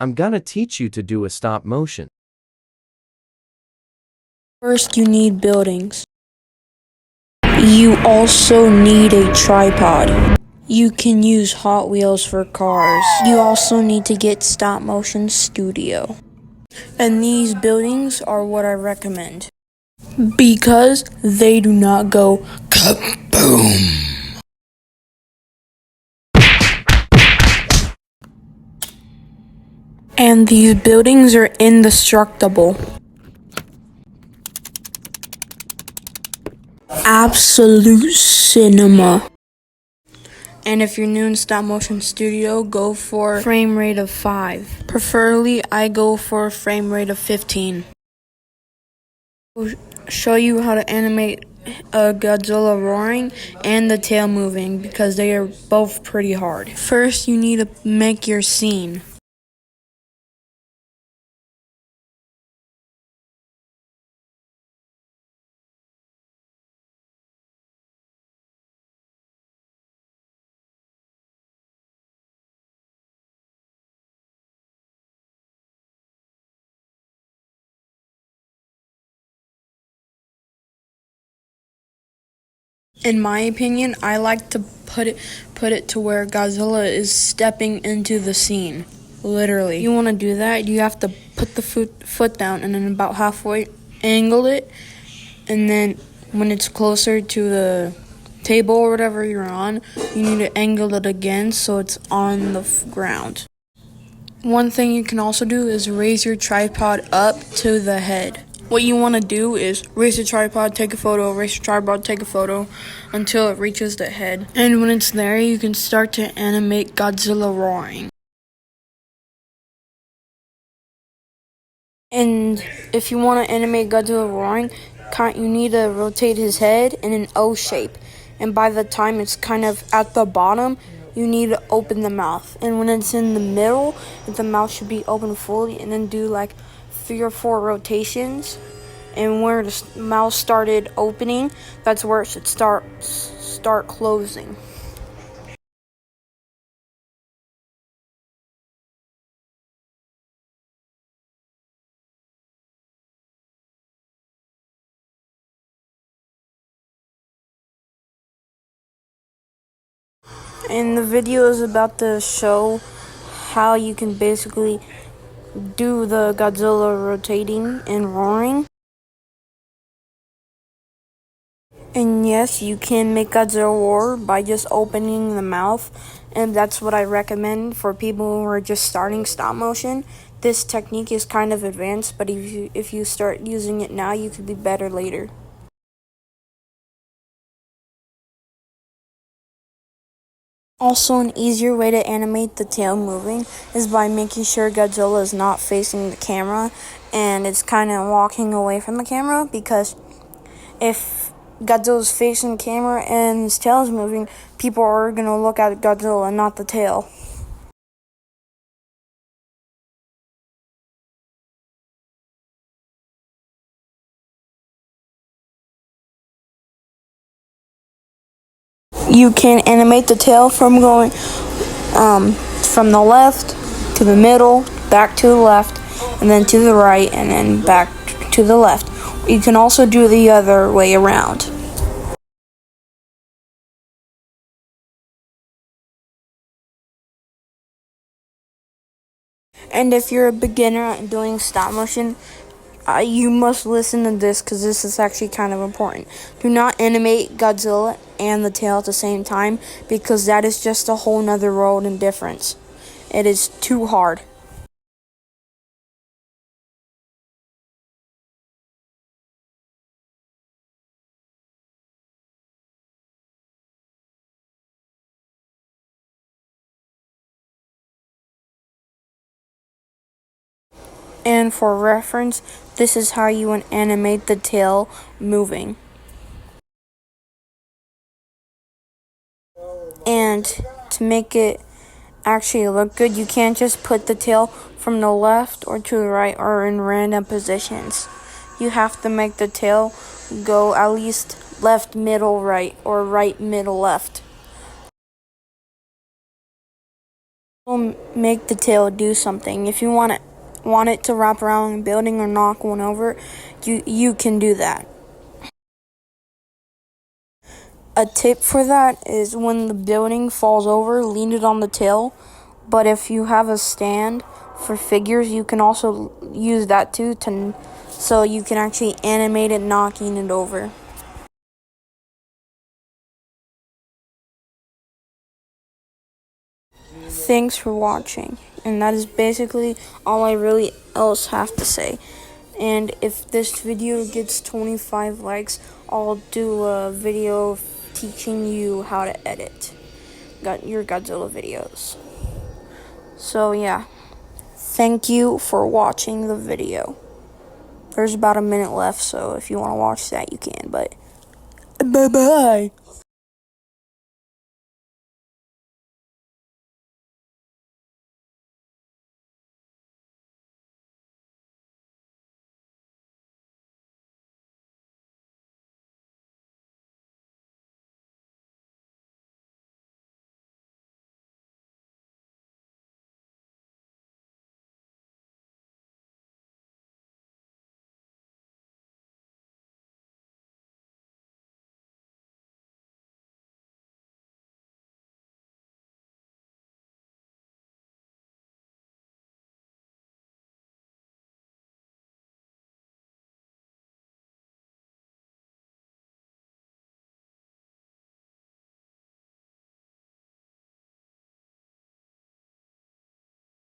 I'm gonna teach you to do a stop motion. First, you need buildings. You also need a tripod. You can use Hot Wheels for cars. You also need to get Stop Motion Studio. And these buildings are what I recommend, because they do not go kaboom. And these buildings are indestructible. Absolute cinema. And if you're new in Stop Motion Studio, go for frame rate of 5. Preferably, I go for a frame rate of 15. I'll show you how to animate Godzilla roaring and the tail moving, because they are both pretty hard. First, you need to make your scene. In my opinion, I like to put it to where Godzilla is stepping into the scene. Literally. If you want to do that, you have to put the foot down and then about halfway angle it, and then when it's closer to the table or whatever you're on, you need to angle it again so it's on the ground. One thing you can also do is raise your tripod up to the head. What you want to do is raise the tripod, take a photo, raise your tripod, take a photo until it reaches the head. And when it's there, you can start to animate Godzilla roaring. And if you want to animate Godzilla roaring, you need to rotate his head in an O shape. And by the time it's kind of at the bottom, you need to open the mouth. And when it's in the middle, the mouth should be open fully, and then do like 3 or 4 rotations. And where the mouth started opening, that's where it should start closing. And the video is about to show how you can basically do the Godzilla rotating and roaring. And yes, you can make Godzilla roar by just opening the mouth, and that's what I recommend for people who are just starting stop motion. This technique is kind of advanced, but if you start using it now, you could be better later. Also, an easier way to animate the tail moving is by making sure Godzilla is not facing the camera and it's kind of walking away from the camera, because if Godzilla's facing the camera and his tail is moving, people are going to look at Godzilla and not the tail. You can animate the tail from going from the left to the middle, back to the left, and then to the right, and then back to the left. You can also do the other way around. And if you're a beginner at doing stop motion, you must listen to this, because this is actually kind of important. Do not animate Godzilla and the tail at the same time, because that is just a whole nother world and difference. It is too hard. And for reference, this is how you would animate the tail moving. And to make it actually look good, you can't just put the tail from the left or to the right or in random positions. You have to make the tail go at least left, middle, right, or right, middle, left. Make the tail do something. If you want it to wrap around a building or knock one over, you can do that. A tip for that is when the building falls over, lean it on the tail. But if you have a stand for figures, you can also use that too, so you can actually animate it knocking it over. Thanks for watching, and that is basically all I really else have to say. And if this video gets 25 likes, I'll do a video teaching you how to edit your Godzilla videos. So yeah, thank you for watching the video. There's about a minute left, so if you want to watch that, you can, but bye-bye.